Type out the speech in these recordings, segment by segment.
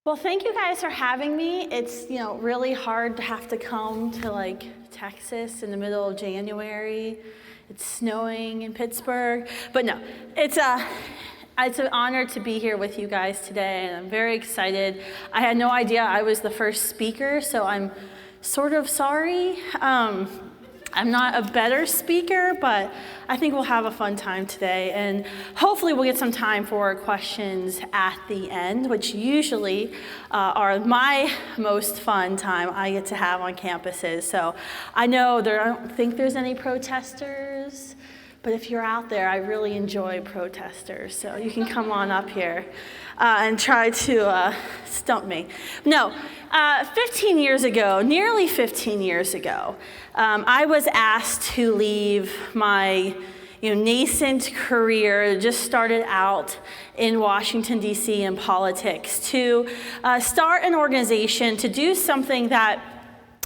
Well, thank you guys for having me. It's, really hard to have to come to Texas in the middle of January. It's snowing in Pittsburgh. But no, it's an honor to be here with you guys today, and I'm very excited. I had no idea I was the first speaker, so I'm sort of sorry. I'm not a better speaker, but I think we'll have a fun time today, and hopefully we'll get some time for questions at the end, which usually are my most fun time I get to have on campuses. So I know I don't think there's any protesters, but if you're out there, I really enjoy protesters, so you can come on up here and try to stump me. No, 15 years ago, nearly 15 years ago, I was asked to leave my nascent career, just started out in Washington, D.C. in politics, to start an organization to do something that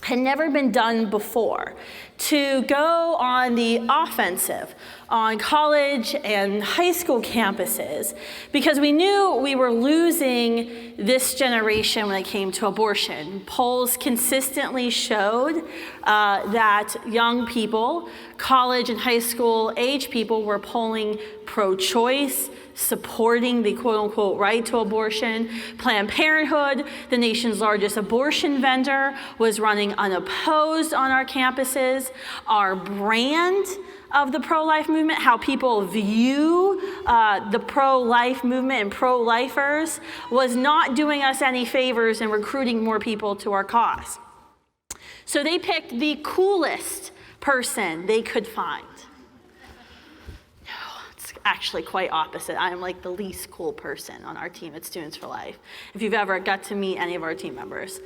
had never been done before, to go on the offensive on college and high school campuses, because we knew we were losing this generation when it came to abortion. Polls consistently showed that young people, college and high school age people, were polling pro-choice, supporting the quote-unquote right to abortion. Planned Parenthood, the nation's largest abortion vendor, was running unopposed on our campuses. Our brand of the pro-life movement, how people view the pro-life movement and pro-lifers, was not doing us any favors in recruiting more people to our cause. So they picked the coolest person they could find. Actually quite opposite. I am like the least cool person on our team at Students for Life, if you've ever got to meet any of our team members.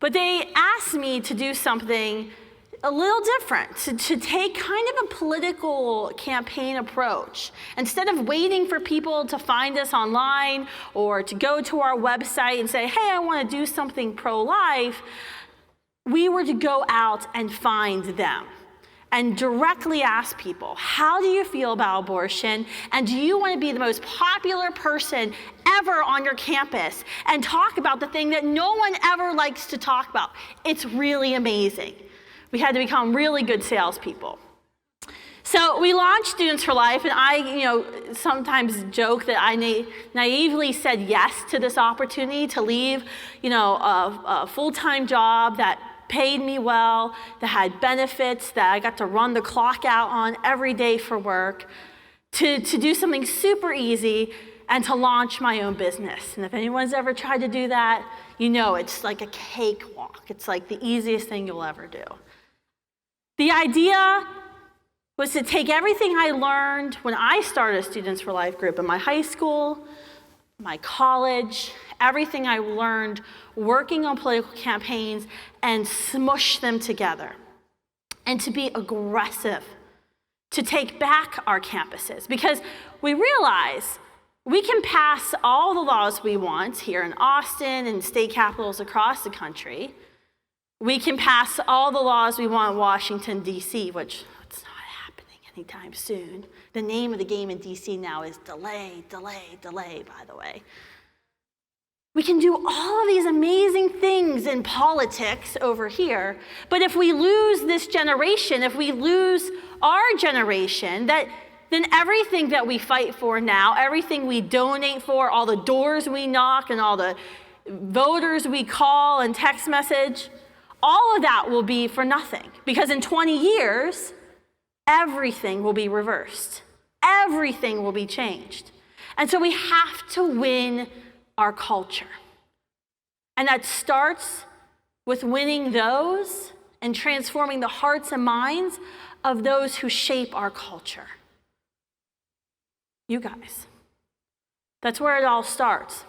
But they asked me to do something a little different, to take kind of a political campaign approach. Instead of waiting for people to find us online or to go to our website and say, hey, I want to do something pro-life, we were to go out and find them and directly ask people, how do you feel about abortion? And do you want to be the most popular person ever on your campus and talk about the thing that no one ever likes to talk about? It's really amazing. We had to become really good salespeople. So we launched Students for Life, and I, sometimes joke that I naively said yes to this opportunity to leave, a full-time job that paid me well, that had benefits, that I got to run the clock out on every day for work, to do something super easy and to launch my own business. And if anyone's ever tried to do that, it's like a cakewalk. It's like the easiest thing you'll ever do. The idea was to take everything I learned when I started a Students for Life group in my high school, my college, everything I learned working on political campaigns, and smush them together, and to be aggressive, to take back our campuses, because we realize we can pass all the laws we want here in Austin and state capitals across the country. We can pass all the laws we want in Washington, D.C., which it's not happening anytime soon. The name of the game in D.C. now is delay, delay, delay, by the way. We can do all of these amazing things in politics over here, but if we lose this generation, if we lose our generation, then everything that we fight for now, everything we donate for, all the doors we knock and all the voters we call and text message, all of that will be for nothing, because in 20 years, everything will be reversed. Everything will be changed. And so we have to win our culture. And that starts with winning those and transforming the hearts and minds of those who shape our culture. You guys. That's where it all starts.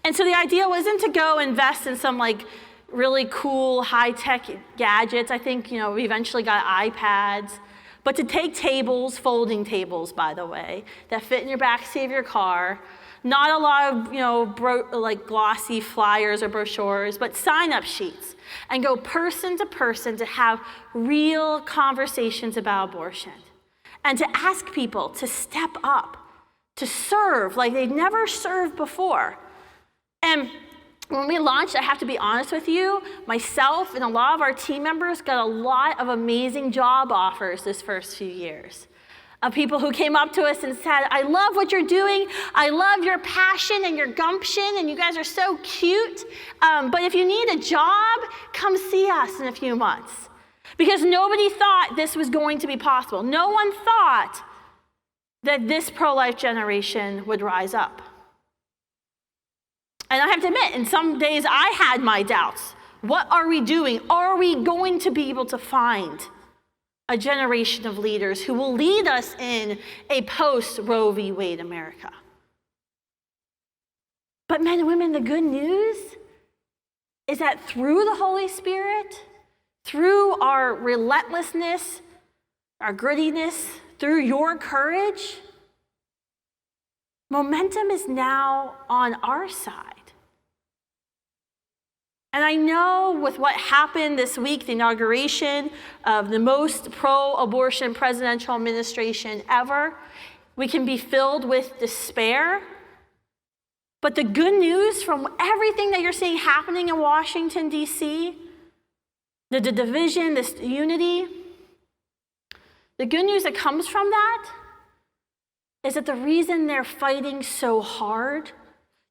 And so the idea wasn't to go invest in some really cool high-tech gadgets. I think, we eventually got iPads. But to take tables, folding tables, by the way, that fit in your backseat of your car, not a lot of, glossy flyers or brochures, but sign-up sheets, and go person to person to have real conversations about abortion, and to ask people to step up, to serve like they'd never served before, And when we launched, I have to be honest with you, myself and a lot of our team members got a lot of amazing job offers this first few years. Of people who came up to us and said, I love what you're doing. I love your passion and your gumption, and you guys are so cute. But if you need a job, come see us in a few months. Because nobody thought this was going to be possible. No one thought that this pro-life generation would rise up. And I have to admit, in some days I had my doubts. What are we doing? Are we going to be able to find a generation of leaders who will lead us in a post-Roe v. Wade America? But men and women, the good news is that through the Holy Spirit, through our relentlessness, our grittiness, through your courage, momentum is now on our side. And I know with what happened this week, the inauguration of the most pro-abortion presidential administration ever, we can be filled with despair. But the good news from everything that you're seeing happening in Washington, D.C., the division, this unity, the good news that comes from that is that the reason they're fighting so hard,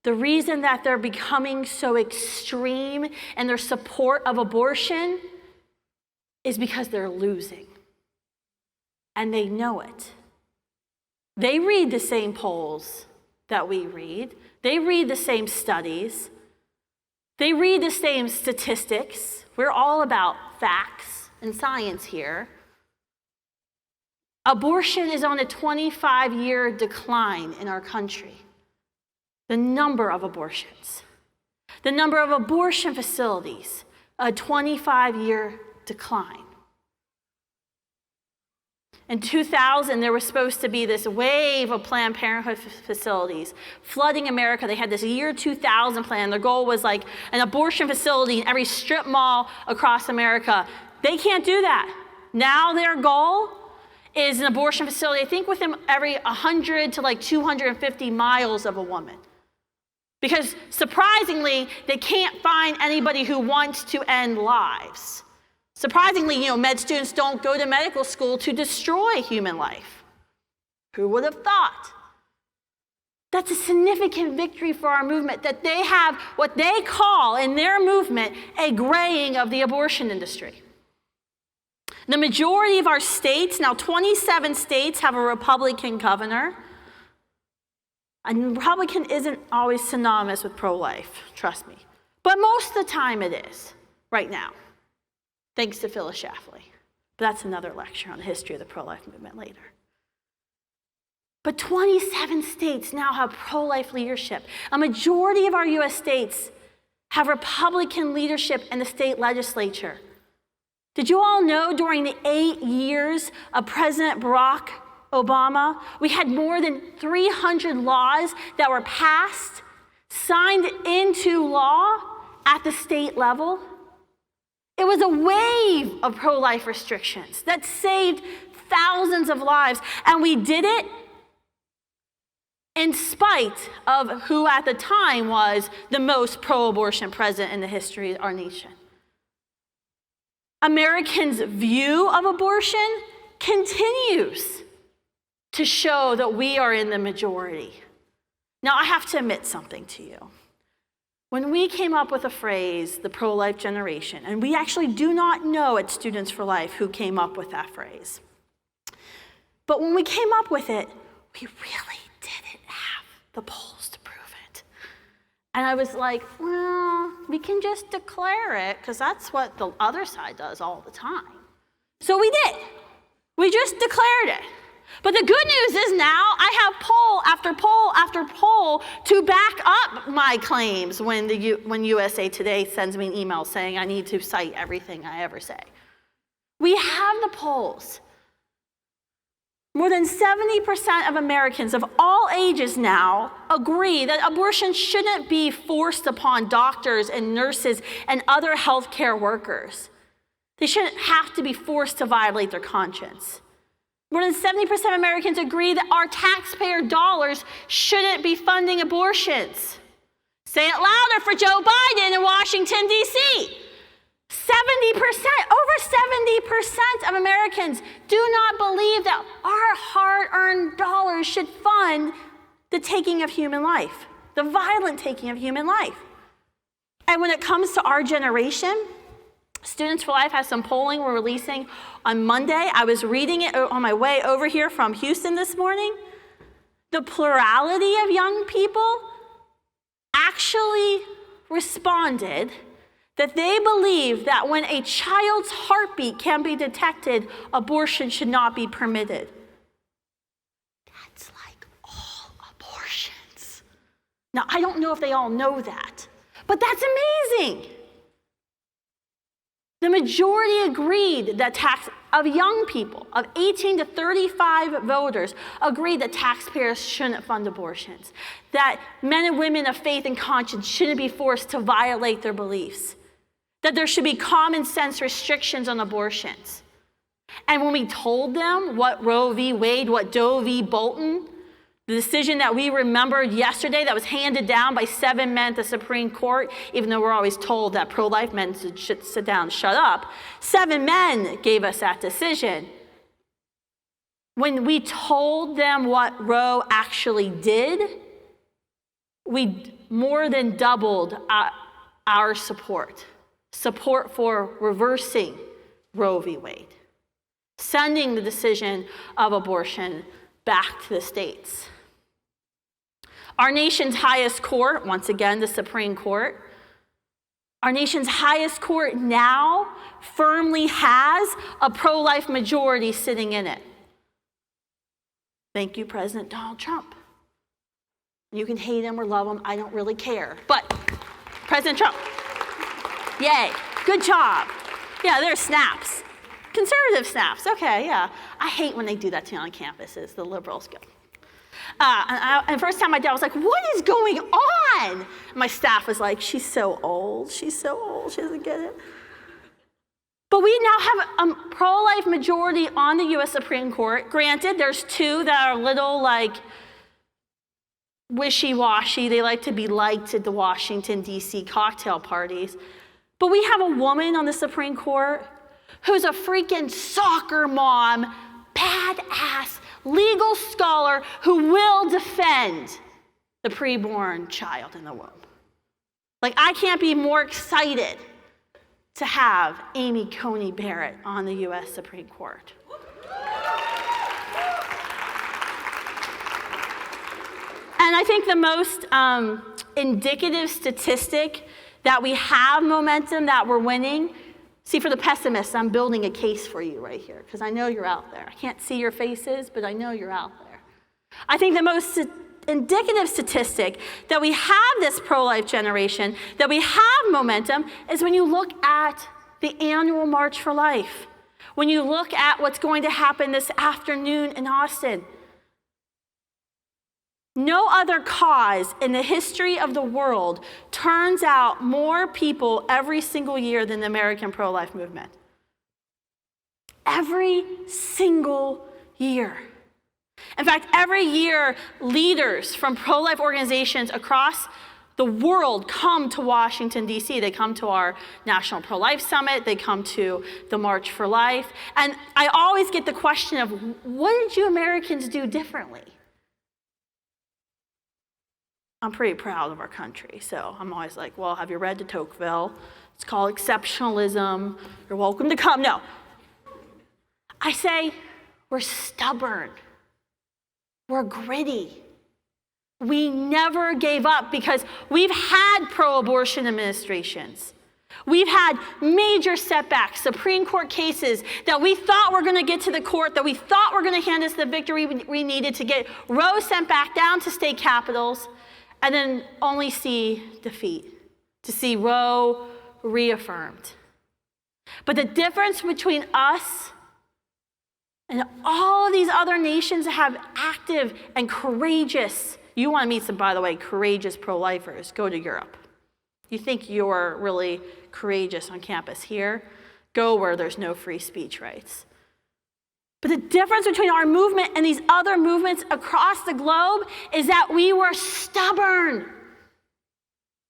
the reason that they're becoming so extreme in their support of abortion is because they're losing. And they know it. They read the same polls that we read. They read the same studies. They read the same statistics. We're all about facts and science here. Abortion is on a 25-year decline in our country. The number of abortions, the number of abortion facilities, a 25-year decline. In 2000, there was supposed to be this wave of Planned Parenthood facilities flooding America. They had this year 2000 plan. Their goal was like an abortion facility in every strip mall across America. They can't do that. Now their goal is an abortion facility, I think within every 100 to like 250 miles of a woman. Because surprisingly, they can't find anybody who wants to end lives. Surprisingly, med students don't go to medical school to destroy human life. Who would have thought? That's a significant victory for our movement, that they have what they call in their movement a graying of the abortion industry. The majority of our states, now 27 states, have a Republican governor. And Republican isn't always synonymous with pro-life, trust me. But most of the time it is, right now, thanks to Phyllis Schlafly. But that's another lecture on the history of the pro-life movement later. But 27 states now have pro-life leadership. A majority of our U.S. states have Republican leadership in the state legislature. Did you all know during the 8 years of President Barack Obama, we had more than 300 laws that were passed, signed into law at the state level? It was a wave of pro-life restrictions that saved thousands of lives, and we did it in spite of who at the time was the most pro-abortion president in the history of our nation. Americans' view of abortion continues to show that we are in the majority. Now, I have to admit something to you. When we came up with the phrase, the pro-life generation, and we actually do not know at Students for Life who came up with that phrase. But when we came up with it, we really didn't have the polls to prove it. And I was like, well, we can just declare it, because that's what the other side does all the time. So we did. We just declared it. But the good news is now I have poll after poll after poll to back up my claims when USA Today sends me an email saying I need to cite everything I ever say. We have the polls. More than 70% of Americans of all ages now agree that abortion shouldn't be forced upon doctors and nurses and other healthcare workers. They shouldn't have to be forced to violate their conscience. More than 70% of Americans agree that our taxpayer dollars shouldn't be funding abortions. Say it louder for Joe Biden in Washington, D.C. 70%, over 70% of Americans do not believe that our hard-earned dollars should fund the taking of human life, the violent taking of human life. And when it comes to our generation, Students for Life has some polling we're releasing on Monday. I was reading it on my way over here from Houston this morning. The plurality of young people actually responded that they believe that when a child's heartbeat can be detected, abortion should not be permitted. That's like all abortions. Now, I don't know if they all know that, but that's amazing. The majority agreed that of young people, of 18 to 35 voters, agreed that taxpayers shouldn't fund abortions, that men and women of faith and conscience shouldn't be forced to violate their beliefs, that there should be common sense restrictions on abortions. And when we told them what Roe v. Wade, what Doe v. Bolton, the decision that we remembered yesterday that was handed down by 7 men at the Supreme Court, even though we're always told that pro-life men should sit down and shut up, 7 men gave us that decision. When we told them what Roe actually did, we more than doubled our support for reversing Roe v. Wade, sending the decision of abortion back to the states. Our nation's highest court, once again, the Supreme Court, our nation's highest court now firmly has a pro-life majority sitting in it. Thank you, President Donald Trump. You can hate him or love him, I don't really care. But President Trump, yay, good job. Yeah, there's snaps. Conservative snaps, okay, yeah. I hate when they do that to me on campuses, the liberals go. And the first time my dad was like, what is going on? And my staff was like, she's so old, she doesn't get it. But we now have a pro-life majority on the U.S. Supreme Court. Granted, there's 2 that are a little like wishy-washy. They like to be liked at the Washington, D.C. cocktail parties. But we have a woman on the Supreme Court who's a freaking soccer mom, badass, legal scholar who will defend the preborn child in the womb. Like, I can't be more excited to have Amy Coney Barrett on the U.S. Supreme Court. And I think the most indicative statistic that we have momentum, that we're winning. See, for the pessimists, I'm building a case for you right here, because I know you're out there. I can't see your faces, but I know you're out there. I think the most indicative statistic that we have this pro-life generation, that we have momentum, is when you look at the annual March for Life, when you look at what's going to happen this afternoon in Austin. No other cause in the history of the world turns out more people every single year than the American pro-life movement. Every single year. In fact, every year, leaders from pro-life organizations across the world come to Washington, D.C. They come to our National Pro-Life Summit. They come to the March for Life. And I always get the question of, what did you Americans do differently? I'm pretty proud of our country, so I'm always like, well, have you read de Tocqueville? It's called exceptionalism. You're welcome to come. No. I say we're stubborn. We're gritty. We never gave up because we've had pro-abortion administrations. We've had major setbacks, Supreme Court cases that we thought were going to get to the court, that we thought were going to hand us the victory we needed to get Roe sent back down to state capitals, and then only see defeat, to see Roe reaffirmed. But the difference between us and all of these other nations that have active and courageous, you want to meet some, by the way, courageous pro-lifers, go to Europe. You think you're really courageous on campus here? Go where there's no free speech rights. But the difference between our movement and these other movements across the globe is that we were stubborn.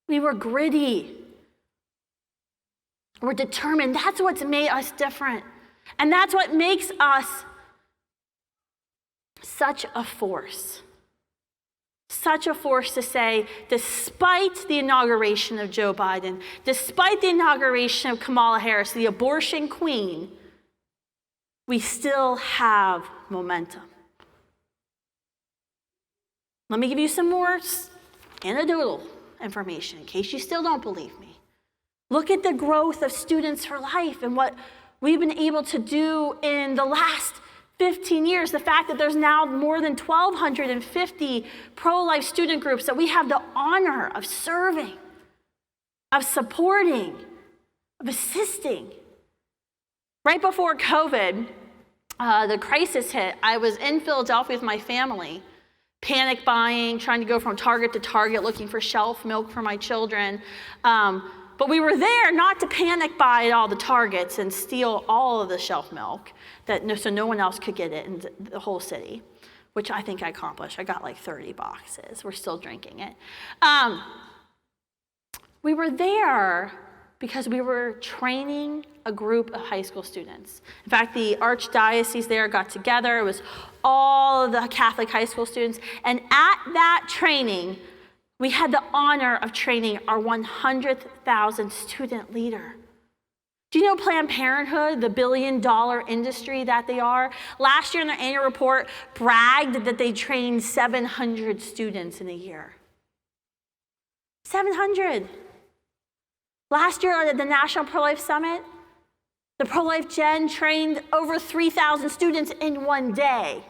We were gritty. We're determined. That's what's made us different. And that's what makes us such a force. Such a force to say, despite the inauguration of Joe Biden, despite the inauguration of Kamala Harris, the abortion queen, we still have momentum. Let me give you some more anecdotal information in case you still don't believe me. Look at the growth of Students for Life and what we've been able to do in the last 15 years. The fact that there's now more than 1,250 pro-life student groups that we have the honor of serving, of supporting, of assisting. Right before COVID, the crisis hit, I was in Philadelphia with my family, panic buying, trying to go from Target to Target, looking for shelf milk for my children. But we were there not to panic buy at all the Targets and steal all of the shelf milk, so no one else could get it in the whole city, which I think I accomplished. I got like 30 boxes. We're still drinking it. We were there because we were training a group of high school students. In fact, the archdiocese there got together. It was all of the Catholic high school students. And at that training, we had the honor of training our 100,000 student leader. Do you know Planned Parenthood, the billion-dollar industry that they are? Last year in their annual report, bragged that they trained 700 students in a year. 700. Last year at the National Pro-Life Summit, the Pro-Life Gen trained over 3,000 students in one day.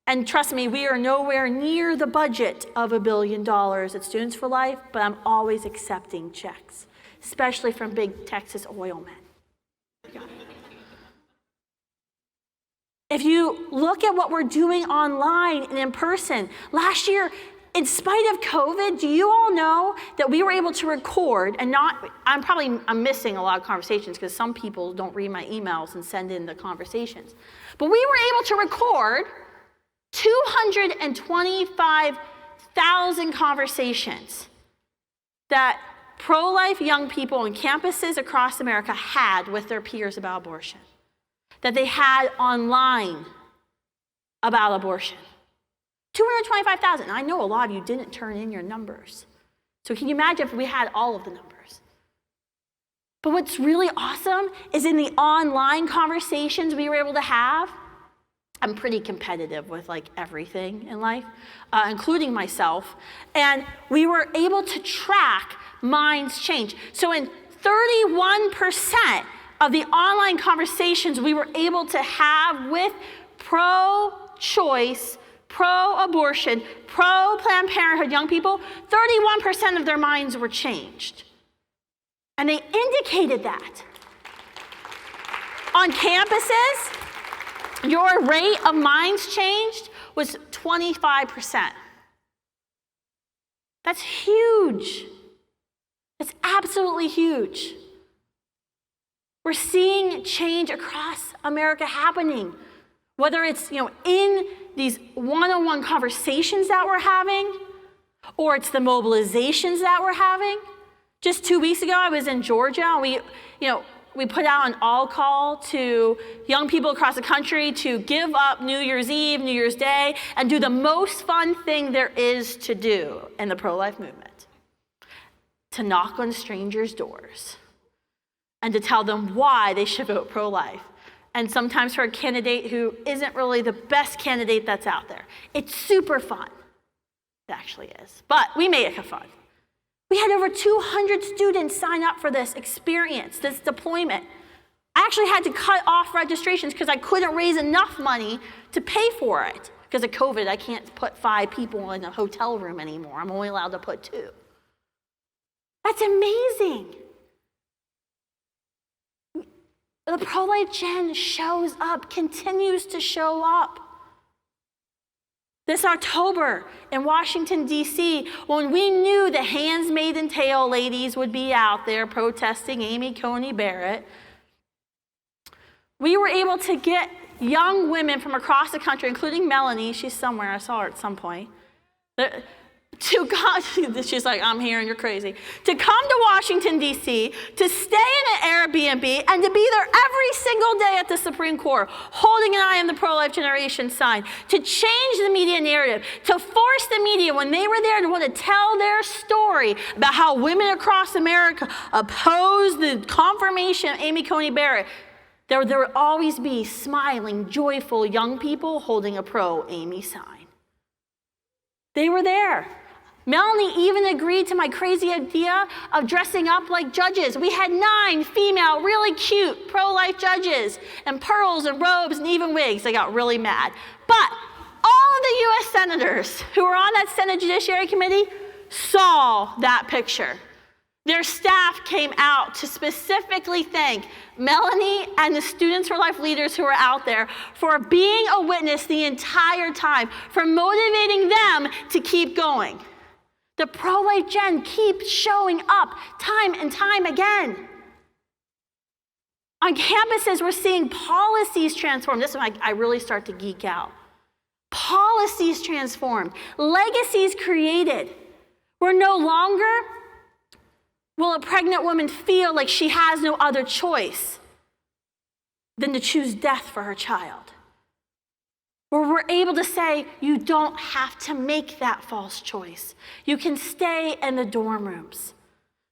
And trust me, we are nowhere near the budget of $1 billion at Students for Life, but I'm always accepting checks, especially from big Texas oil men. Yeah. If you look at what we're doing online and in person, last year, in spite of COVID, do you all know that we were able to record and I'm missing a lot of conversations because some people don't read my emails and send in the conversations. But we were able to record 225,000 conversations that pro-life young people on campuses across America had with their peers about abortion, that they had online about abortion. 225,000. I know a lot of you didn't turn in your numbers. So can you imagine if we had all of the numbers? But what's really awesome is in the online conversations we were able to have, I'm pretty competitive with like everything in life, including myself. And we were able to track minds change. So in 31% of the online conversations we were able to have with pro-choice, pro-abortion, pro-Planned Parenthood young people, 31% of their minds were changed. And they indicated that. On campuses, your rate of minds changed was 25%. That's huge. It's absolutely huge. We're seeing change across America happening, whether it's in these one-on-one conversations that we're having, or it's the mobilizations that we're having. Just 2 weeks ago, I was in Georgia, and we put out an all call to young people across the country to give up New Year's Eve, New Year's Day, and do the most fun thing there is to do in the pro-life movement, to knock on strangers' doors and to tell them why they should vote pro-life. And sometimes for a candidate who isn't really the best candidate that's out there. It's super fun. It actually is. But we made it fun. We had over 200 students sign up for this experience, this deployment. I actually had to cut off registrations because I couldn't raise enough money to pay for it. Because of COVID, I can't put 5 people in a hotel room anymore. I'm only allowed to put 2. That's amazing. The pro-life gen shows up, continues to show up. This October in Washington, D.C., when we knew the Handmaid's Tale ladies would be out there protesting Amy Coney Barrett, we were able to get young women from across the country, including Melanie, she's somewhere, I saw her at some point, she's like, I'm here and you're crazy, to come to Washington, D.C., to stay in an Airbnb, and to be there every single day at the Supreme Court, holding an eye on the pro-life generation sign, to change the media narrative, to force the media, when they were there, to want to tell their story about how women across America oppose the confirmation of Amy Coney Barrett. There would always be smiling, joyful young people holding a pro-Amy sign. They were there. Melanie even agreed to my crazy idea of dressing up like judges. We had 9 female, really cute pro-life judges, and pearls and robes and even wigs. They got really mad. But all of the U.S. senators who were on that Senate Judiciary Committee saw that picture. Their staff came out to specifically thank Melanie and the Students for Life leaders who were out there for being a witness the entire time, for motivating them to keep going. The pro-life gen keeps showing up time and time again. On campuses, we're seeing policies transform. This is when I really start to geek out. Policies transformed, legacies created. We're no longer will a pregnant woman feel like she has no other choice than to choose death for her child. Where we're able to say, you don't have to make that false choice. You can stay in the dorm rooms.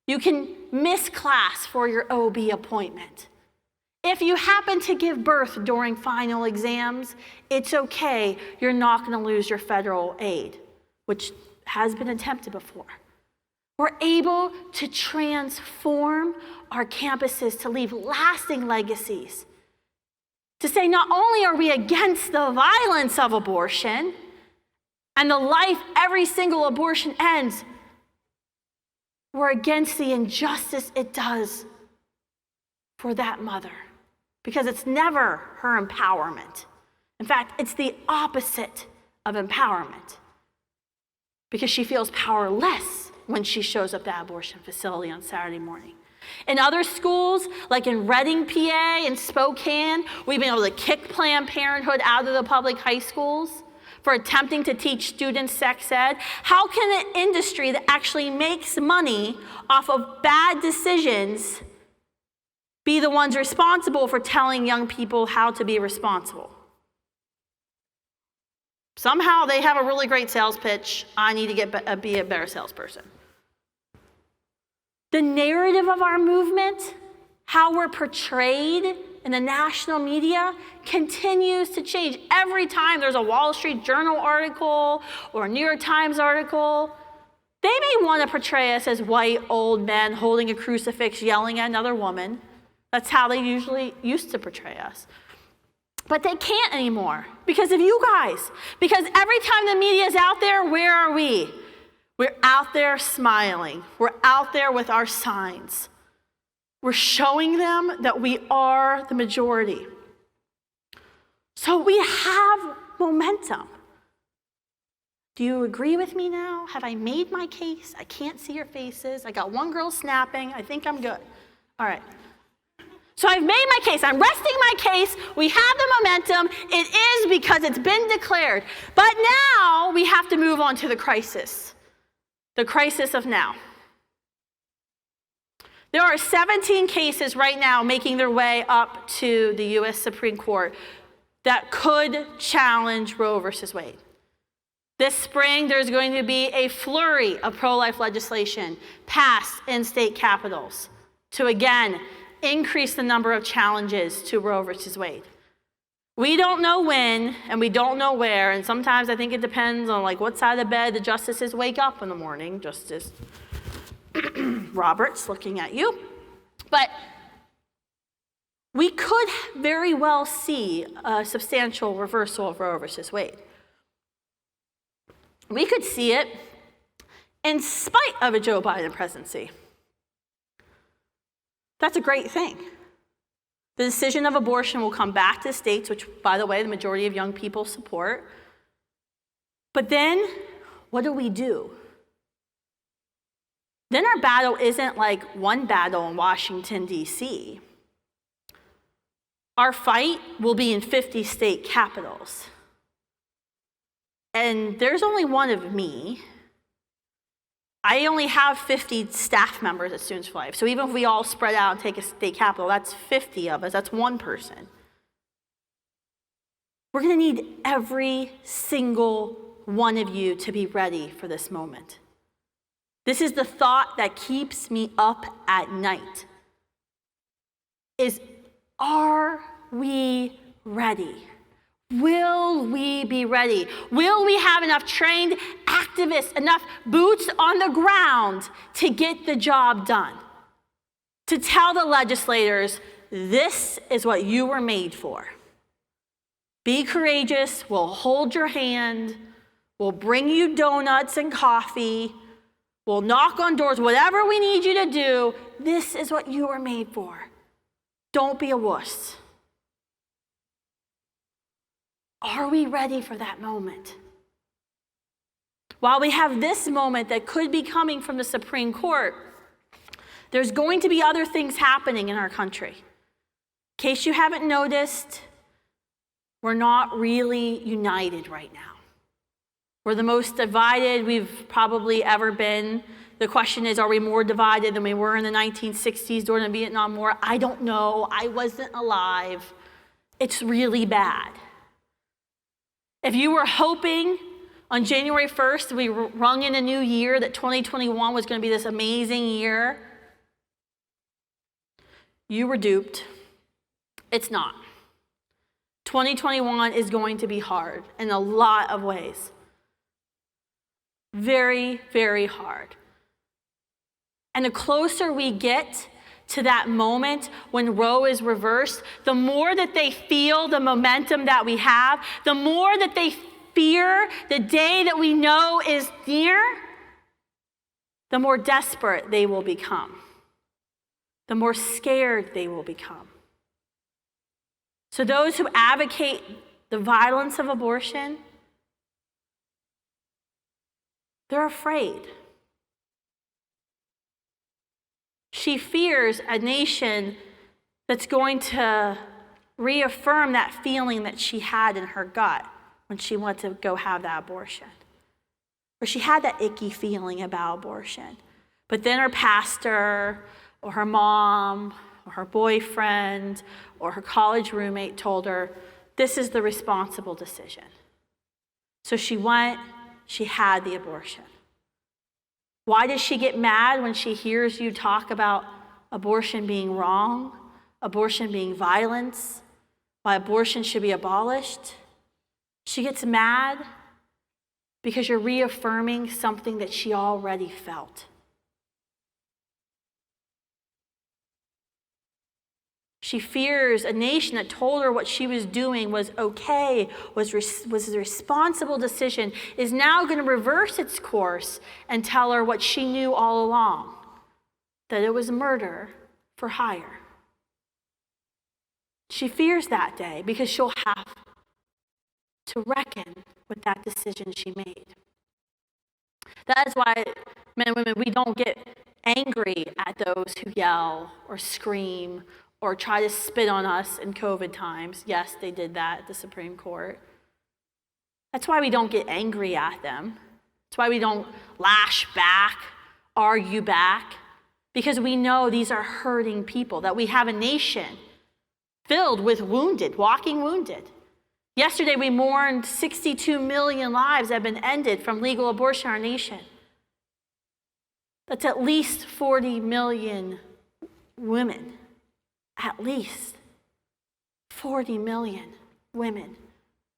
You can miss class for your OB appointment. If you happen to give birth during final exams, it's okay. You're not going to lose your federal aid, which has been attempted before. We're able to transform our campuses to leave lasting legacies. To say not only are we against the violence of abortion and the life every single abortion ends, we're against the injustice it does for that mother. Because it's never her empowerment. In fact, it's the opposite of empowerment. Because she feels powerless when she shows up at that abortion facility on Saturday morning. In other schools, like in Reading, PA, and Spokane, we've been able to kick Planned Parenthood out of the public high schools for attempting to teach students sex ed. How can an industry that actually makes money off of bad decisions be the ones responsible for telling young people how to be responsible? Somehow they have a really great sales pitch. I need to be a better salesperson. The narrative of our movement, how we're portrayed in the national media, continues to change. Every time there's a Wall Street Journal article or a New York Times article, they may want to portray us as white old men holding a crucifix yelling at another woman. That's how they usually used to portray us. But they can't anymore because of you guys. Because every time the media is out there, where are we? We're out there smiling. We're out there with our signs. We're showing them that we are the majority. So we have momentum. Do you agree with me now? Have I made my case? I can't see your faces. I got one girl snapping. I think I'm good. All right. So I've made my case. I'm resting my case. We have the momentum. It is because it's been declared. But now we have to move on to the crisis. The crisis of now. There are 17 cases right now making their way up to the U.S. Supreme Court that could challenge Roe versus Wade. This spring, there's going to be a flurry of pro-life legislation passed in state capitals to, again, increase the number of challenges to Roe versus Wade. We don't know when, and we don't know where, and sometimes I think it depends on what side of the bed the justices wake up in the morning. Justice Roberts, looking at you. But we could very well see a substantial reversal of Roe versus Wade. We could see it in spite of a Joe Biden presidency. That's a great thing. The decision of abortion will come back to states, which, by the way, the majority of young people support. But then, what do? Then our battle isn't like one battle in Washington, D.C. Our fight will be in 50 state capitals. And there's only one of me, I only have 50 staff members at Students for Life. So even if we all spread out and take a state capital, that's 50 of us. That's one person. We're going to need every single one of you to be ready for this moment. This is the thought that keeps me up at night. Are we ready? Will we be ready? Will we have enough trained activists, enough boots on the ground to get the job done? To tell the legislators, this is what you were made for. Be courageous, we'll hold your hand, we'll bring you donuts and coffee, we'll knock on doors, whatever we need you to do, this is what you were made for. Don't be a wuss. Are we ready for that moment? While we have this moment that could be coming from the Supreme Court, there's going to be other things happening in our country. In case you haven't noticed, we're not really united right now. We're the most divided we've probably ever been. The question is, are we more divided than we were in the 1960s during the Vietnam War? I don't know. I wasn't alive. It's really bad. If you were hoping on January 1st, we rung in a new year, that 2021 was going to be this amazing year, you were duped. It's not. 2021 is going to be hard in a lot of ways. Very, very hard. And the closer we get to that moment when Roe is reversed, the more that they feel the momentum that we have, the more that they fear the day that we know is near, the more desperate they will become, the more scared they will become. So those who advocate the violence of abortion, they're afraid. She fears a nation that's going to reaffirm that feeling that she had in her gut when she went to go have that abortion. Or she had that icky feeling about abortion. But then her pastor or her mom or her boyfriend or her college roommate told her, this is the responsible decision. So she went, she had the abortion. Why does she get mad when she hears you talk about abortion being wrong, abortion being violence, why abortion should be abolished? She gets mad because you're reaffirming something that she already felt. She fears a nation that told her what she was doing was okay, was a responsible decision, is now going to reverse its course and tell her what she knew all along, that it was murder for hire. She fears that day because she'll have to reckon with that decision she made. That is why, men and women, we don't get angry at those who yell or scream or try to spit on us in COVID times. Yes, they did that at the Supreme Court. That's why we don't get angry at them. That's why we don't lash back, argue back, because we know these are hurting people, that we have a nation filled with wounded, walking wounded. Yesterday we mourned 62 million lives that have been ended from legal abortion in our nation. That's at least 40 million women. At least 40 million women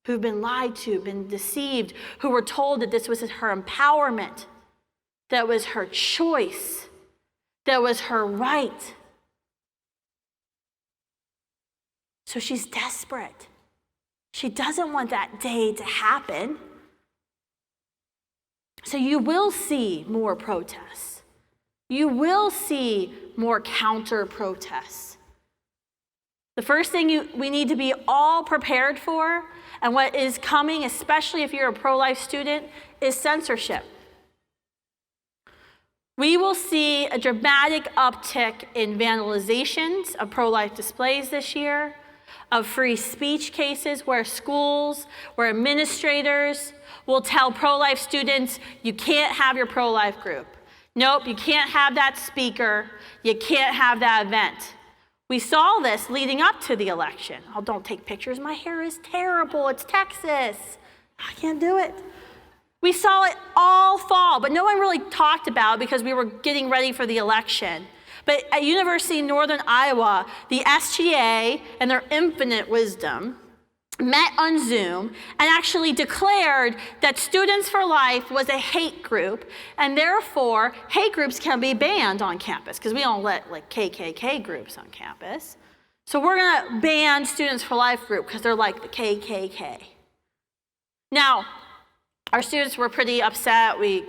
who've been lied to, been deceived, who were told that this was her empowerment, that was her choice, that was her right. So she's desperate. She doesn't want that day to happen. So you will see more protests. You will see more counter-protests. The first thing we need to be all prepared for, and what is coming, especially if you're a pro-life student, is censorship. We will see a dramatic uptick in vandalizations of pro-life displays this year, of free speech cases where schools, where administrators will tell pro-life students, you can't have your pro-life group. Nope, you can't have that speaker. You can't have that event. We saw this leading up to the election. Oh, don't take pictures. My hair is terrible. It's Texas. I can't do it. We saw it all fall, but no one really talked about it because we were getting ready for the election. But at University of Northern Iowa, the SGA, and their infinite wisdom, met on Zoom and actually declared that Students for Life was a hate group, and therefore hate groups can be banned on campus because we don't let like KKK groups on campus. So we're going to ban Students for Life group because they're like the KKK. Now, our students were pretty upset. We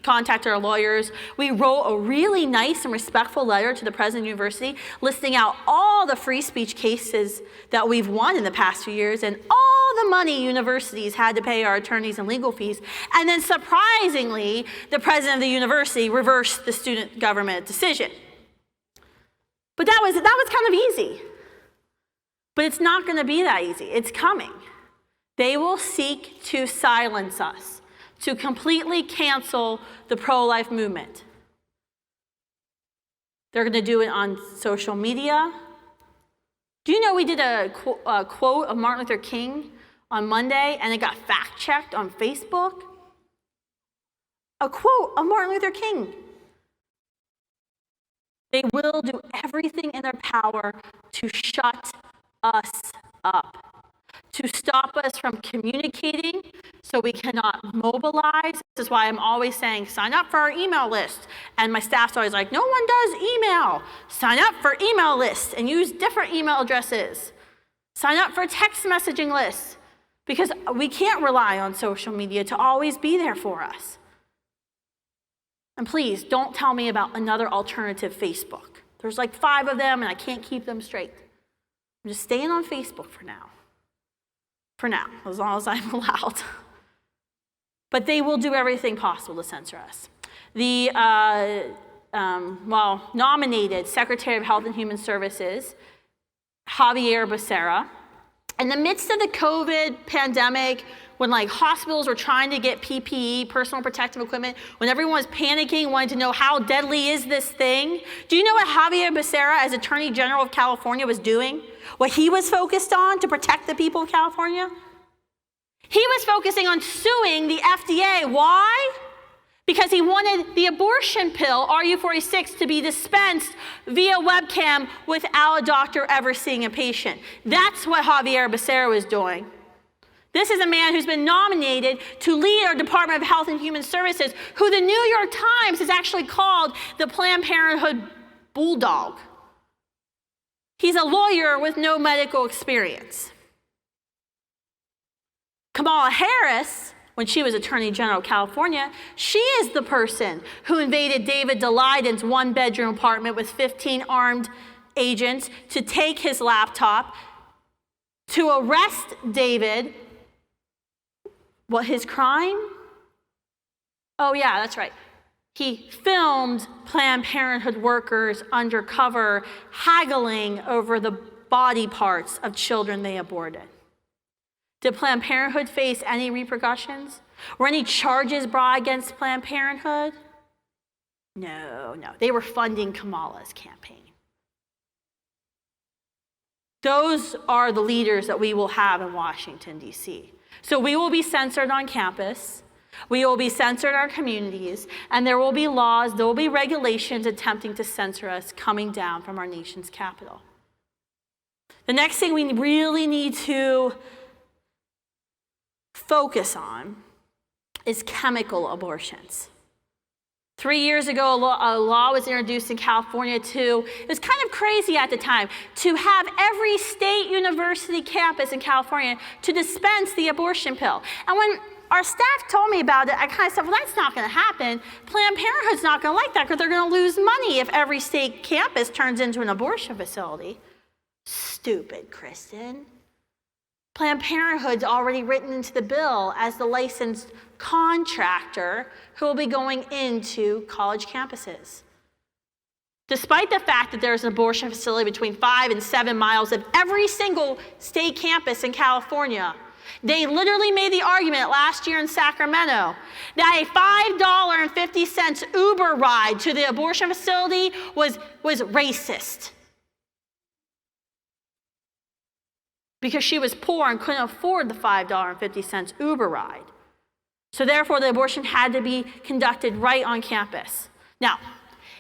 contacted our lawyers. We wrote a really nice and respectful letter to the president of the university listing out all the free speech cases that we've won in the past few years and all the money universities had to pay our attorneys and legal fees. And then surprisingly, the president of the university reversed the student government decision. But that was kind of easy. But it's not going to be that easy. It's coming. They will seek to silence us, to completely cancel the pro-life movement. They're going to do it on social media. Do you know we did a quote of Martin Luther King on Monday and it got fact-checked on Facebook? A quote of Martin Luther King. They will do everything in their power to shut us up, to stop us from communicating so we cannot mobilize. This is why I'm always saying, sign up for our email list. And my staff's always like, no one does email. Sign up for email lists and use different email addresses. Sign up for text messaging lists because we can't rely on social media to always be there for us. And please, don't tell me about another alternative Facebook. There's like 5 of them and I can't keep them straight. I'm just staying on Facebook for now. For now, as long as I'm allowed. But they will do everything possible to censor us. The nominated Secretary of Health and Human Services, Javier Becerra, in the midst of the COVID pandemic, when like hospitals were trying to get PPE, personal protective equipment, when everyone was panicking, wanting to know how deadly is this thing, do you know what Javier Becerra, as Attorney General of California, was doing? What he was focused on to protect the people of California? He was focusing on suing the FDA. Why? Because he wanted the abortion pill, RU46, to be dispensed via webcam without a doctor ever seeing a patient. That's what Javier Becerra was doing. This is a man who's been nominated to lead our Department of Health and Human Services, who the New York Times has actually called the Planned Parenthood bulldog. He's a lawyer with no medical experience. Kamala Harris, when she was Attorney General of California, she is the person who invaded David Daleidon's 1-bedroom apartment with 15 armed agents to take his laptop, to arrest David. What, his crime? Oh yeah, that's right. He filmed Planned Parenthood workers undercover haggling over the body parts of children they aborted. Did Planned Parenthood face any repercussions? Were any charges brought against Planned Parenthood? No. They were funding Kamala's campaign. Those are the leaders that we will have in Washington, D.C. So we will be censored on campus. We will be censored in our communities, and there will be laws, there will be regulations attempting to censor us coming down from our nation's capital. The next thing we really need to focus on is chemical abortions. 3 years ago, a law was introduced in California it was kind of crazy at the time, to have every state university campus in California to dispense the abortion pill. And when our staff told me about it, I kind of said, well, that's not going to happen. Planned Parenthood's not going to like that because they're going to lose money if every state campus turns into an abortion facility. Stupid, Kristan. Planned Parenthood's already written into the bill as the licensed contractor who will be going into college campuses. Despite the fact that there's an abortion facility between 5 and 7 miles of every single state campus in California, They literally made the argument last year in Sacramento that a $5.50 Uber ride to the abortion facility was racist. Because she was poor and couldn't afford the $5.50 Uber ride. So therefore, the abortion had to be conducted right on campus. Now,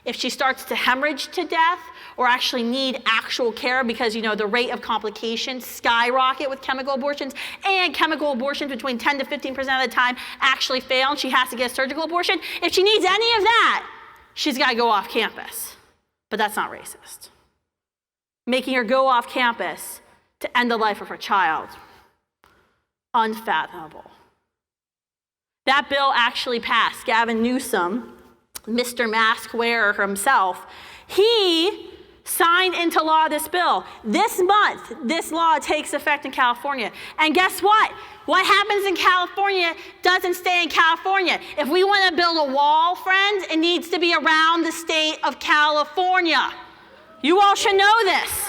if she starts to hemorrhage to death or actually need actual care because, the rate of complications skyrocket with chemical abortions, and chemical abortions between 10 to 15% of the time actually fail and she has to get a surgical abortion, if she needs any of that, she's got to go off campus. But that's not racist. Making her go off campus to end the life of her child, unfathomable. That bill actually passed. Gavin Newsom, Mr. Mask Wearer himself, he signed into law this bill. This month, this law takes effect in California. And guess what? What happens in California doesn't stay in California. If we want to build a wall, friends, it needs to be around the state of California. You all should know this.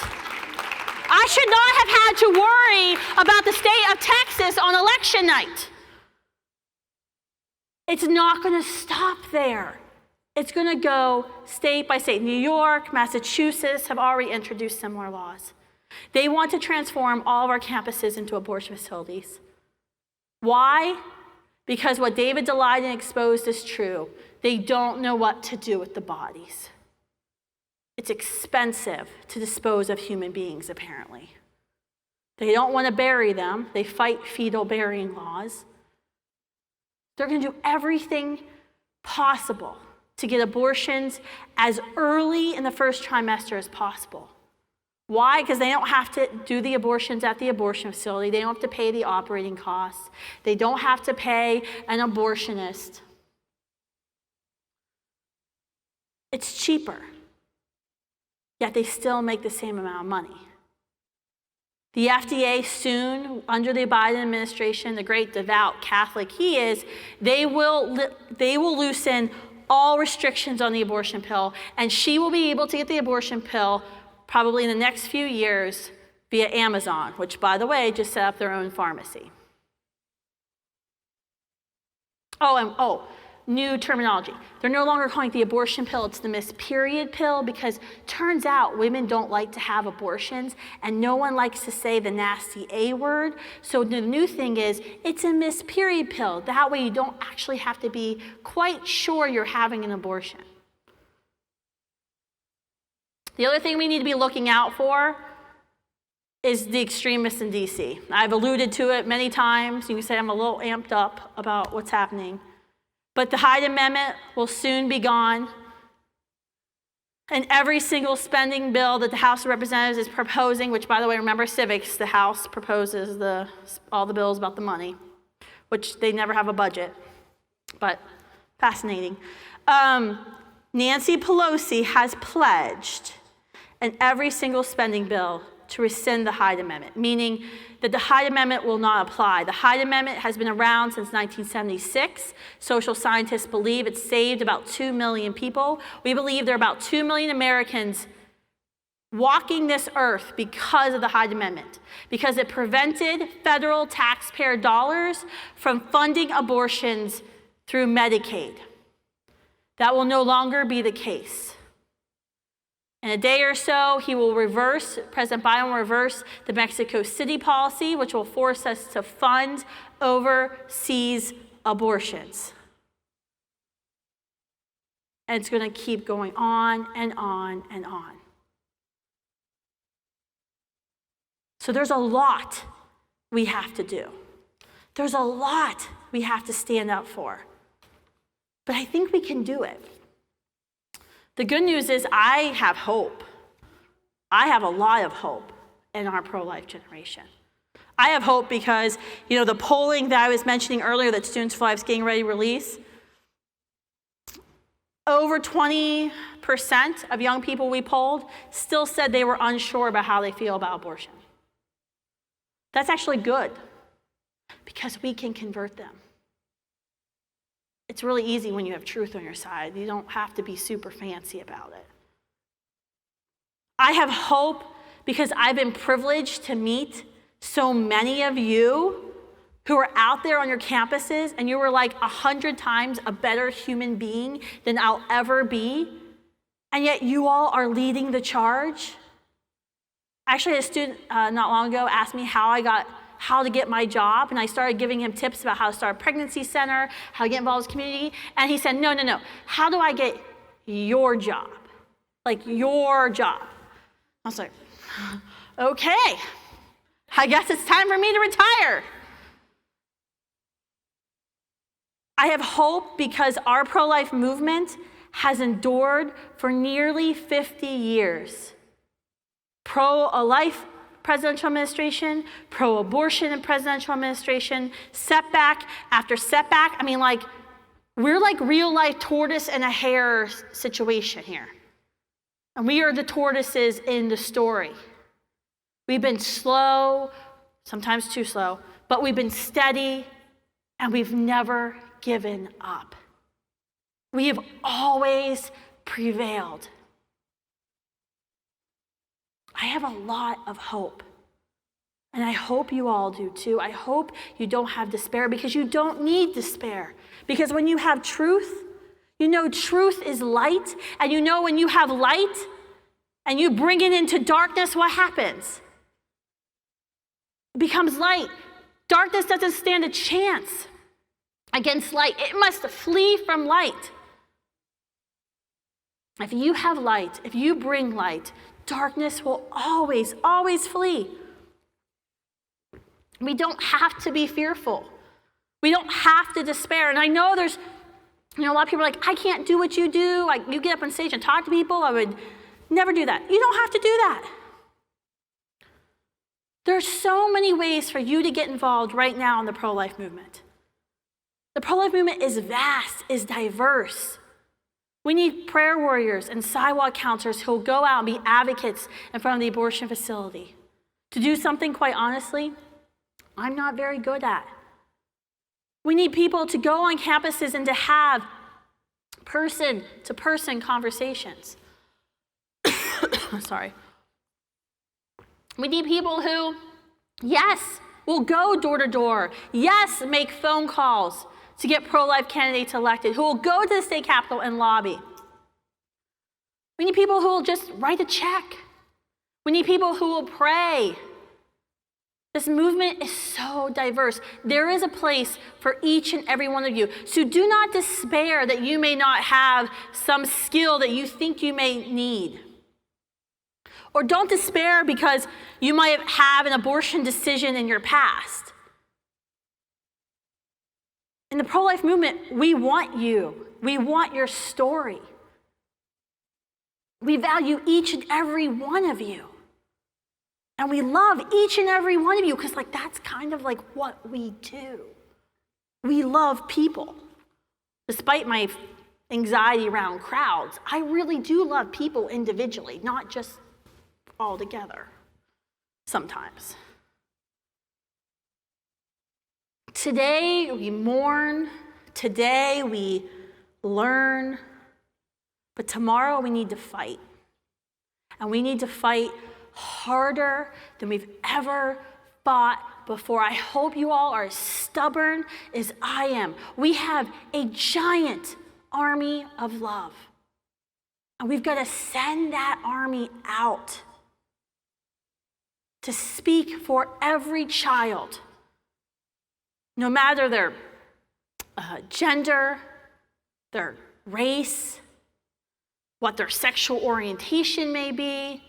I should not have had to worry about the state of Texas on election night. It's not going to stop there. It's going to go state by state. New York, Massachusetts have already introduced similar laws. They want to transform all of our campuses into abortion facilities. Why? Because what David Daleiden exposed is true. They don't know what to do with the bodies. It's expensive to dispose of human beings, apparently. They don't want to bury them. They fight fetal burying laws. They're going to do everything possible to get abortions as early in the first trimester as possible. Why? Because they don't have to do the abortions at the abortion facility. They don't have to pay the operating costs. They don't have to pay an abortionist. It's cheaper, yet they still make the same amount of money. The FDA soon, under the Biden administration, the great devout Catholic he is, they will loosen all restrictions on the abortion pill, and she will be able to get the abortion pill probably in the next few years via Amazon, which, by the way, just set up their own pharmacy. New terminology. They're no longer calling it the abortion pill, it's the missed period pill, because turns out women don't like to have abortions and no one likes to say the nasty A word. So the new thing is, it's a missed period pill. That way you don't actually have to be quite sure you're having an abortion. The other thing we need to be looking out for is the extremists in DC. I've alluded to it many times. You can say I'm a little amped up about what's happening. But the Hyde Amendment will soon be gone. And every single spending bill that the House of Representatives is proposing, which, by the way, remember civics, the House proposes all the bills about the money, which they never have a budget, but fascinating. Nancy Pelosi has pledged in every single spending bill to rescind the Hyde Amendment, meaning that the Hyde Amendment will not apply. The Hyde Amendment has been around since 1976. Social scientists believe it saved about 2 million people. We believe there are about 2 million Americans walking this earth because of the Hyde Amendment, because it prevented federal taxpayer dollars from funding abortions through Medicaid. That will no longer be the case. In a day or so, President Biden will reverse the Mexico City policy, which will force us to fund overseas abortions. And it's going to keep going on and on and on. So there's a lot we have to do. There's a lot we have to stand up for. But I think we can do it. The good news is I have hope. I have a lot of hope in our pro-life generation. I have hope because, the polling that I was mentioning earlier that Students for Life is getting ready to release, over 20% of young people we polled still said they were unsure about how they feel about abortion. That's actually good because we can convert them. It's really easy when you have truth on your side. You don't have to be super fancy about it. I have hope because I've been privileged to meet so many of you who are out there on your campuses and you were like 100 times a better human being than I'll ever be, and yet you all are leading the charge? Actually, a student not long ago asked me how to get my job, and I started giving him tips about how to start a pregnancy center, how to get involved in the community, and he said, no, how do I get your job? Like your job. I was like, okay, I guess it's time for me to retire. I have hope because our pro-life movement has endured for nearly 50 years. Pro-life presidential administration, pro-abortion and presidential administration, setback after setback. I mean, we're like real life tortoise and a hare situation here. And we are the tortoises in the story. We've been slow, sometimes too slow, but we've been steady, and we've never given up. We have always prevailed. I have a lot of hope, and I hope you all do too. I hope you don't have despair, because you don't need despair. Because when you have truth, you know truth is light, and you know when you have light and you bring it into darkness, what happens? It becomes light. Darkness doesn't stand a chance against light. It must flee from light. If you have light, if you bring light, darkness will always, always flee. We don't have to be fearful. We don't have to despair. And I know there's, a lot of people are like, I can't do what you do. Like, you get up on stage and talk to people. I would never do that. You don't have to do that. There's so many ways for you to get involved right now in the pro-life movement. The pro-life movement is vast, is diverse. We need prayer warriors and sidewalk counselors who will go out and be advocates in front of the abortion facility. To do something, quite honestly, I'm not very good at. We need people to go on campuses and to have person-to-person conversations. Sorry. We need people who, yes, will go door to door. Yes, make phone calls to get pro-life candidates elected, who will go to the state capitol and lobby. We need people who will just write a check. We need people who will pray. This movement is so diverse. There is a place for each and every one of you. So do not despair that you may not have some skill that you think you may need. Or don't despair because you might have an abortion decision in your past. In the pro-life movement, we want you. We want your story. We value each and every one of you. And we love each and every one of you because that's kind of what we do. We love people. Despite my anxiety around crowds, I really do love people individually, not just all together sometimes. Today we mourn, today we learn, but tomorrow we need to fight. And we need to fight harder than we've ever fought before. I hope you all are as stubborn as I am. We have a giant army of love. And we've got to send that army out to speak for every child, no matter their gender, their race, what their sexual orientation may be,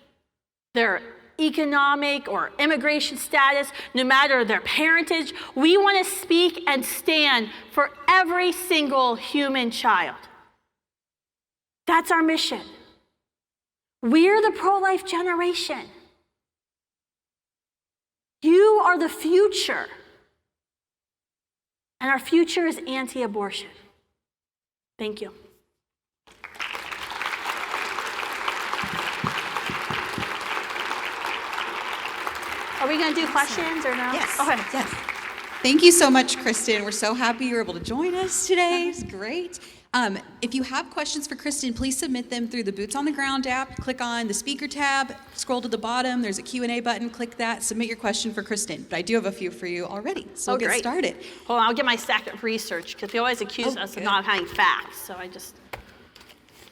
their economic or immigration status, no matter their parentage. We want to speak and stand for every single human child. That's our mission. We're the pro-life generation. You are the future. And our future is anti-abortion. Thank you. Are we going to do questions or no? Yes. Okay. Yes. Thank you so much, Kristan. We're so happy you were able to join us today. It's great. If you have questions for Kristan, please submit them through the Boots on the Ground app. Click on the speaker tab, scroll to the bottom, there's a Q&A button, click that, submit your question for Kristan. But I do have a few for you already, so we'll get started. Hold on, I'll get my stack of research, because they always accuse us of not having facts, so I just...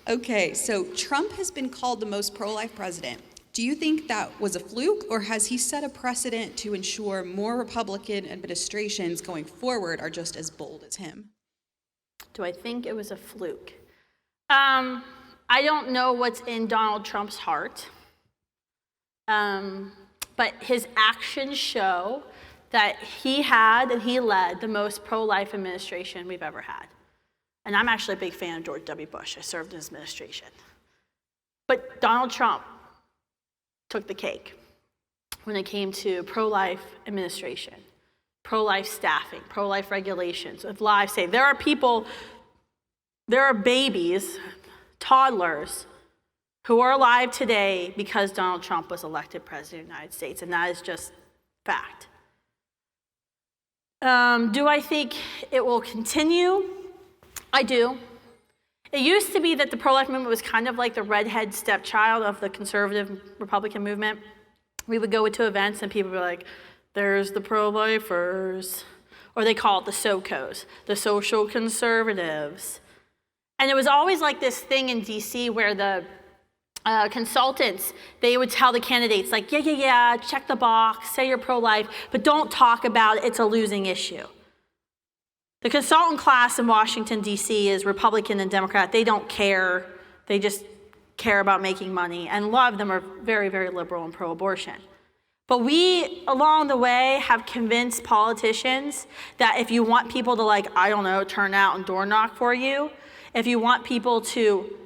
Okay, so Trump has been called the most pro-life president. Do you think that was a fluke, or has he set a precedent to ensure more Republican administrations going forward are just as bold as him? Do I think it was a fluke? I don't know what's in Donald Trump's heart, but his actions show that he had and he led the most pro-life administration we've ever had. And I'm actually a big fan of George W. Bush. I served in his administration. But Donald Trump took the cake when it came to pro-life administration, pro-life staffing, pro-life regulations, with live say. There are babies, toddlers, who are alive today because Donald Trump was elected president of the United States, and that is just fact. Do I think it will continue? I do. It used to be that the pro-life movement was kind of like the redhead stepchild of the conservative Republican movement. We would go to events and people would be like, there's the pro-lifers. Or they call it the SOCOs, the social conservatives. And it was always like this thing in DC where the consultants, they would tell the candidates like, yeah, check the box, say you're pro-life, but don't talk about it, it's a losing issue. The consultant class in Washington, D.C. is Republican and Democrat. They don't care. They just care about making money. And a lot of them are very, very liberal and pro-abortion. But we, along the way, have convinced politicians that if you want people to, turn out and door knock for you, if you want people to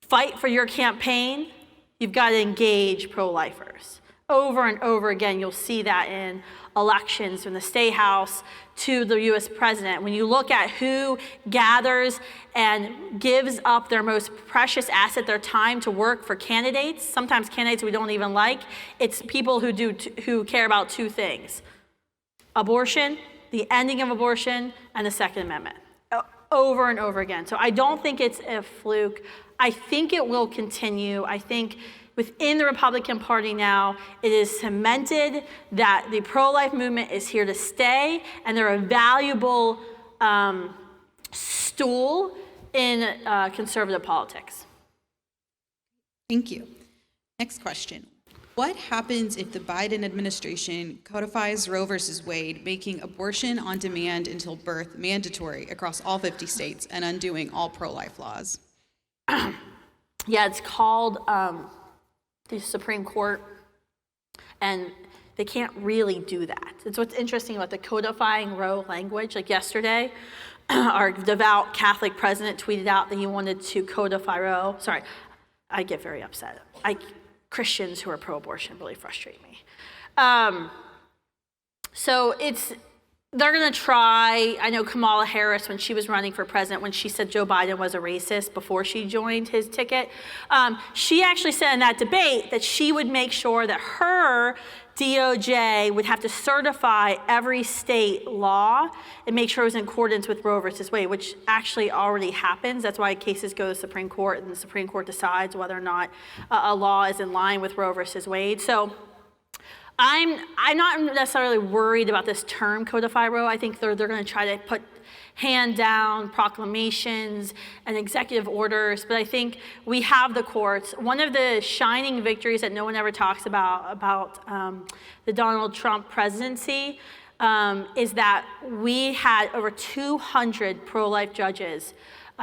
fight for your campaign, you've got to engage pro-lifers. Over and over again, you'll see that in elections from the State House to the U.S. president. When you look at who gathers and gives up their most precious asset, their time to work for candidates, sometimes candidates we don't even like, it's people who care about two things: abortion, the ending of abortion, and the Second Amendment. Over and over again. So I don't think it's a fluke. I think it will continue. I think within the Republican Party now, it is cemented that the pro-life movement is here to stay, and they're a valuable stool in conservative politics. Thank you. Next question. What happens if the Biden administration codifies Roe versus Wade, making abortion on demand until birth mandatory across all 50 states and undoing all pro-life laws? Yeah, it's called the Supreme Court, and they can't really do that. It's what's interesting about the codifying Roe language. Like yesterday, our devout Catholic president tweeted out that he wanted to codify Roe. Sorry, I get very upset. Christians who are pro-abortion really frustrate me. So they're going to try. I know Kamala Harris, when she was running for president, when she said Joe Biden was a racist before she joined his ticket, she actually said in that debate that she would make sure that her DOJ would have to certify every state law and make sure it was in accordance with Roe versus Wade, which actually already happens. That's why cases go to the Supreme Court, and the Supreme Court decides whether or not a law is in line with Roe versus Wade. So I'm not necessarily worried about this term, codify Roe. I think they're going to try to put hand down proclamations and executive orders, but I think we have the courts. One of the shining victories that no one ever talks about the Donald Trump presidency is that we had over 200 pro-life judges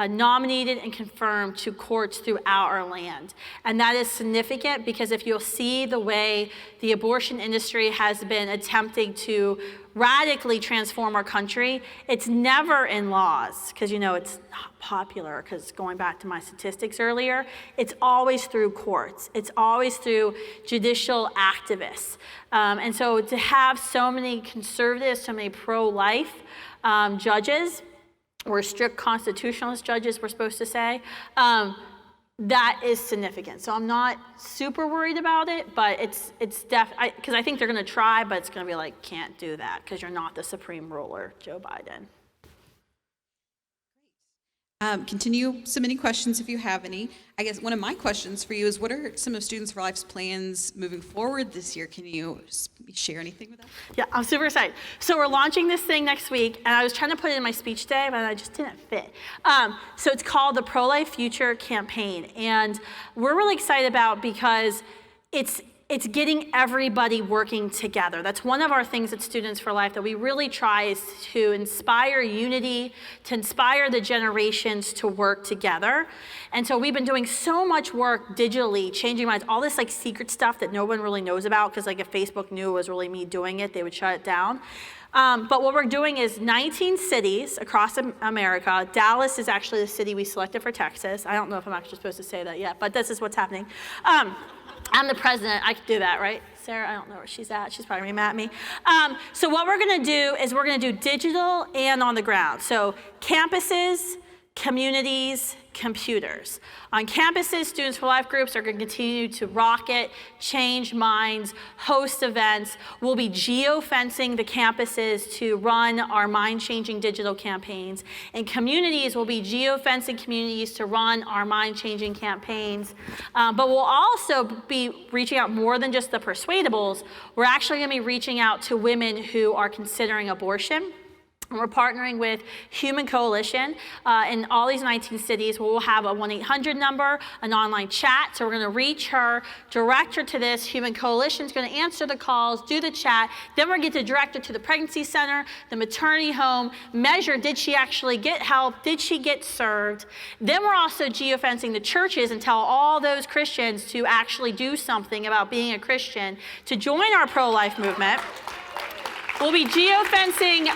nominated and confirmed to courts throughout our land. And that is significant because if you'll see the way the abortion industry has been attempting to radically transform our country, it's never in laws, because it's not popular, because going back to my statistics earlier, it's always through courts. It's always through judicial activists. And so to have so many conservatives, so many pro-life judges, or strict constitutionalist judges, we're supposed to say, that is significant. So I'm not super worried about it, but it's because I think they're going to try, but it's going to be like, can't do that because you're not the supreme ruler, Joe Biden. Continue submitting questions if you have any. I guess one of my questions for you is, what are some of Students for Life's plans moving forward this year? Can you share anything with us? Yeah, I'm super excited. So we're launching this thing next week, and I was trying to put it in my speech today, but I just didn't fit. So it's called the Pro-Life Future Campaign, and we're really excited about because it's getting everybody working together. That's one of our things at Students for Life that we really try is to inspire unity, to inspire the generations to work together. And so we've been doing so much work digitally, changing minds, all this like secret stuff that no one really knows about, because like if Facebook knew it was really me doing it, they would shut it down. But what we're doing is 19 cities across America. Dallas is actually the city we selected for Texas. I don't know if I'm actually supposed to say that yet, but this is what's happening. I'm the president. I could do that, right? Sarah, I don't know where she's at. She's probably gonna be mad at me. So what we're gonna do is we're gonna do digital and on the ground. So campuses, communities, computers. On campuses, Students for Life groups are going to continue to rocket, change minds, host events. We'll be geofencing the campuses to run our mind-changing digital campaigns. In communities, we'll be geofencing communities to run our mind-changing campaigns. But we'll also be reaching out more than just the persuadables. We're actually going to be reaching out to women who are considering abortion. And we're partnering with Human Coalition in all these 19 cities. We'll have a 1-800 number, an online chat. So we're going to reach her, direct her to this. Human Coalition is going to answer the calls, do the chat. Then we're going to direct her to the pregnancy center, the maternity home, measure, did she actually get help? Did she get served? Then we're also geofencing the churches and tell all those Christians to actually do something about being a Christian, to join our pro-life movement. We'll be geofencing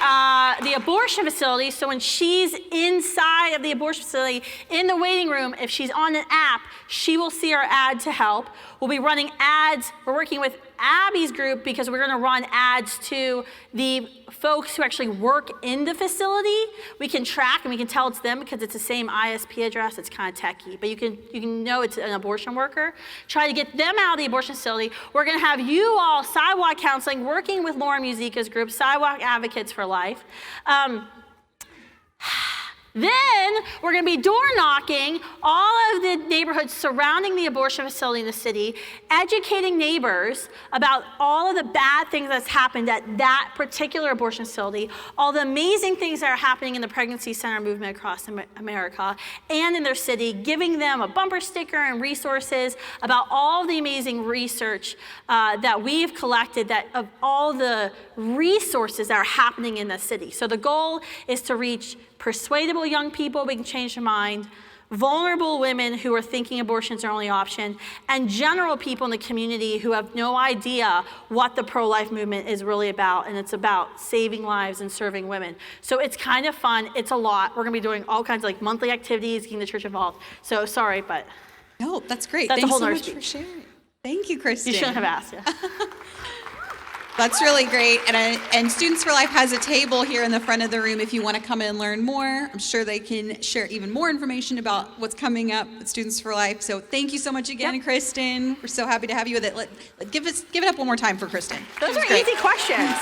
the abortion facility, so when she's inside of the abortion facility, in the waiting room, if she's on an app, she will see our ad to help. We'll be running ads. We're working with Abby's group because we're going to run ads to the folks who actually work in the facility. We can track and we can tell it's them because it's the same ISP address. It's kind of techy, but you can know it's an abortion worker. Try to get them out of the abortion facility. We're going to have you all sidewalk counseling, working with Laura Musica's group, Sidewalk Advocates for Life. Then we're going to be door knocking all of the neighborhoods surrounding the abortion facility in the city, educating neighbors about all of the bad things that's happened at that particular abortion facility, all the amazing things that are happening in the pregnancy center movement across America and in their city, giving them a bumper sticker and resources about all the amazing research that we've collected, that of all the resources that are happening in the city. So the goal is to reach persuadable young people, we can change their mind, vulnerable women who are thinking abortion is their only option, and general people in the community who have no idea what the pro-life movement is really about, and it's about saving lives and serving women. So it's kind of fun. It's a lot. We're going to be doing all kinds of like monthly activities, getting the church involved. So sorry, but no, that's great. That's Thanks a whole so nother much speech. for sharing. Thank you, Kristan. You shouldn't have asked, yeah. That's really great. And Students for Life has a table here in the front of the room if you want to come in and learn more. I'm sure they can share even more information about what's coming up with Students for Life. So thank you so much again, Kristan. We're so happy to have you with it. Give it up one more time for Kristan. Those are easy questions.